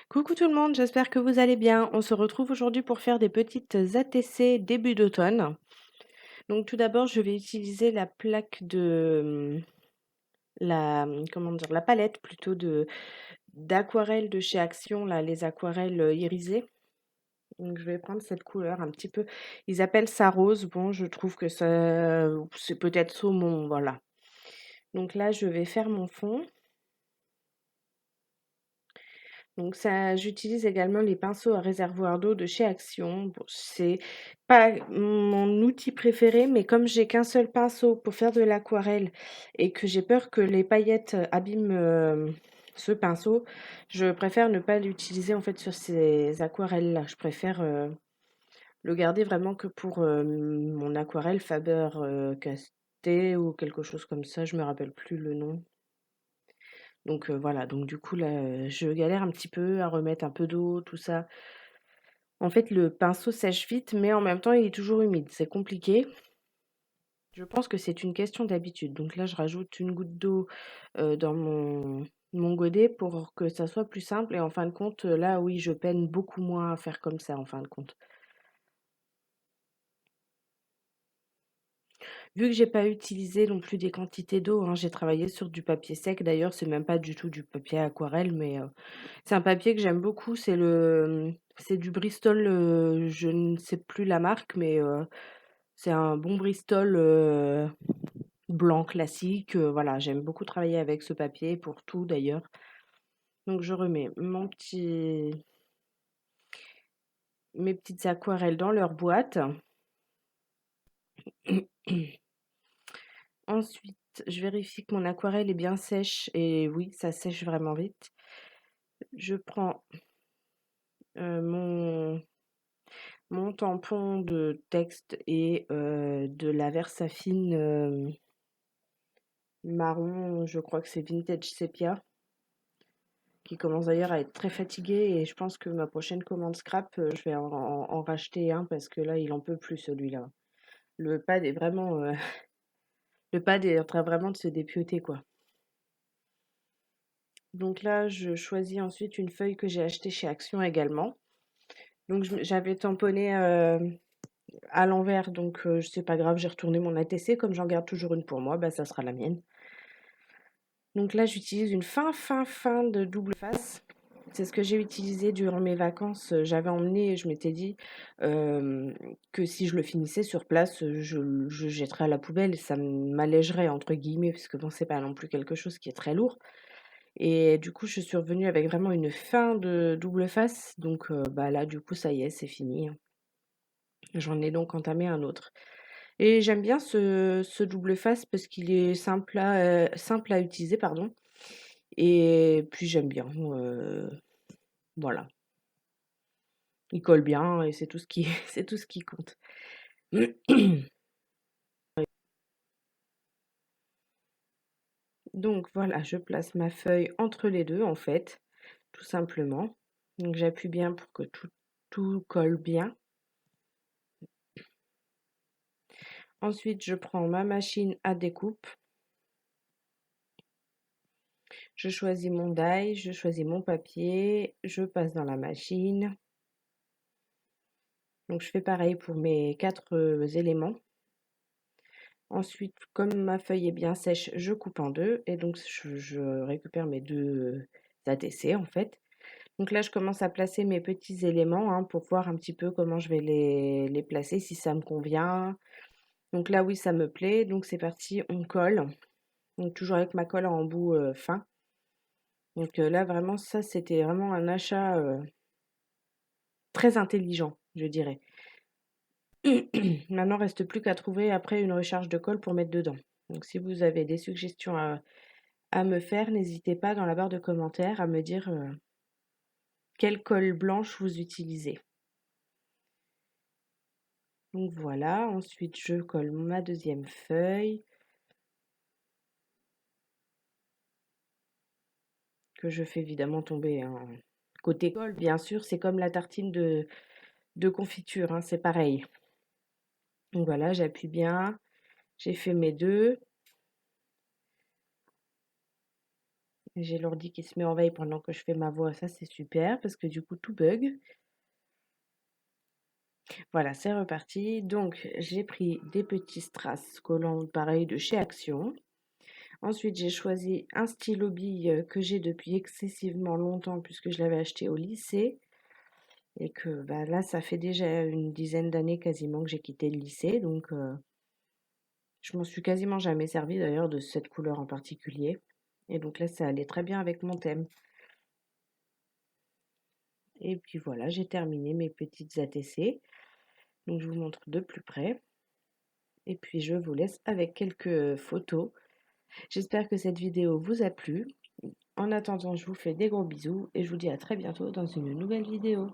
Coucou tout le monde, j'espère que vous allez bien. On se retrouve aujourd'hui pour faire des petites ATC début d'automne. Donc tout d'abord, je vais utiliser la plaque de comment dire, la palette plutôt de d'aquarelle de chez Action, là, les aquarelles irisées. Donc je vais prendre cette couleur un petit peu. Ils appellent ça rose. Bon, je trouve que ça, c'est peut-être saumon, voilà. Donc là, je vais faire mon fond. Donc ça, j'utilise également les pinceaux à réservoir d'eau de chez Action. Bon, c'est pas mon outil préféré, mais comme j'ai qu'un seul pinceau pour faire de l'aquarelle et que j'ai peur que les paillettes abîment ce pinceau, je préfère ne pas l'utiliser en fait sur ces aquarelles-là. Je préfère le garder vraiment que pour mon aquarelle Faber Castell ou quelque chose comme ça. Je me rappelle plus le nom. Donc voilà, donc du coup là, je galère un petit peu à remettre un peu d'eau, tout ça. En fait, le pinceau sèche vite, mais en même temps, il est toujours humide. C'est compliqué. Je pense que c'est une question d'habitude. Donc là, je rajoute une goutte d'eau dans mon godet pour que ça soit plus simple. Et en fin de compte, là, oui, je peine beaucoup moins à faire comme ça, en fin de compte. Vu que j'ai pas utilisé non plus des quantités d'eau, hein, j'ai travaillé sur du papier sec. D'ailleurs, c'est même pas du tout du papier aquarelle, mais c'est un papier que j'aime beaucoup. C'est du Bristol. Je ne sais plus la marque, mais c'est un bon Bristol blanc classique. Voilà, j'aime beaucoup travailler avec ce papier pour tout d'ailleurs. Donc je remets mes petites aquarelles dans leur boîte. Ensuite, je vérifie que mon aquarelle est bien sèche et oui, ça sèche vraiment vite. Je prends mon tampon de texte et de la Versafine marron, je crois que c'est Vintage Sepia, qui commence d'ailleurs à être très fatigué et je pense que ma prochaine commande scrap, je vais en racheter un parce que là, il en peut plus celui-là. Le pad est vraiment, le pad est en train vraiment de se dépioter, quoi. Donc là, je choisis ensuite une feuille que j'ai achetée chez Action également. Donc j'avais tamponné à l'envers, donc c'est pas grave, j'ai retourné mon ATC. Comme j'en garde toujours une pour moi, bah, ça sera la mienne. Donc là, j'utilise une fin de double face. C'est ce que j'ai utilisé durant mes vacances. J'avais emmené, je m'étais dit que si je le finissais sur place, je jetterais à la poubelle et ça m'allégerait, entre guillemets, puisque bon, c'est pas non plus quelque chose qui est très lourd. Et du coup, je suis revenue avec vraiment une fin de double face. Donc bah là, du coup, ça y est, c'est fini, hein. J'en ai donc entamé un autre. Et j'aime bien ce double face parce qu'il est simple à utiliser, pardon. Et puis j'aime bien. Voilà. Il colle bien et c'est tout ce qui, c'est tout ce qui compte. Donc voilà, je place ma feuille entre les deux en fait, tout simplement. Donc j'appuie bien pour que tout colle bien. Ensuite, je prends ma machine à découpe. Je choisis mon die, je choisis mon papier, je passe dans la machine. Donc je fais pareil pour mes 4 éléments. Ensuite, comme ma feuille est bien sèche, je coupe en deux et donc je récupère mes 2 ATC en fait. Donc là, je commence à placer mes petits éléments hein, pour voir un petit peu comment je vais les placer, si ça me convient. Donc là, oui, ça me plaît. Donc c'est parti, on colle. Donc toujours avec ma colle en embout fin. Donc là, vraiment, ça, c'était vraiment un achat très intelligent, je dirais. Maintenant, reste plus qu'à trouver après une recharge de colle pour mettre dedans. Donc si vous avez des suggestions à me faire, n'hésitez pas dans la barre de commentaires à me dire quelle colle blanche vous utilisez. Donc voilà, ensuite je colle ma deuxième feuille que je fais évidemment tomber hein. Côté colle, bien sûr, c'est comme la tartine de confiture, hein, c'est pareil. Donc voilà, j'appuie bien, j'ai fait mes deux. J'ai l'ordi qui se met en veille pendant que je fais ma voix, ça c'est super parce que du coup tout bug. Voilà, c'est reparti. Donc j'ai pris des petits strass collants pareil de chez Action. Ensuite, j'ai choisi un stylo bille que j'ai depuis excessivement longtemps puisque je l'avais acheté au lycée et que bah, là, ça fait déjà une dizaine d'années quasiment que j'ai quitté le lycée, donc je m'en suis quasiment jamais servi d'ailleurs de cette couleur en particulier. Et donc là, ça allait très bien avec mon thème. Et puis voilà, j'ai terminé mes petites ATC. Donc je vous montre de plus près. Et puis je vous laisse avec quelques photos. J'espère que cette vidéo vous a plu. En attendant, je vous fais des gros bisous et je vous dis à très bientôt dans une nouvelle vidéo.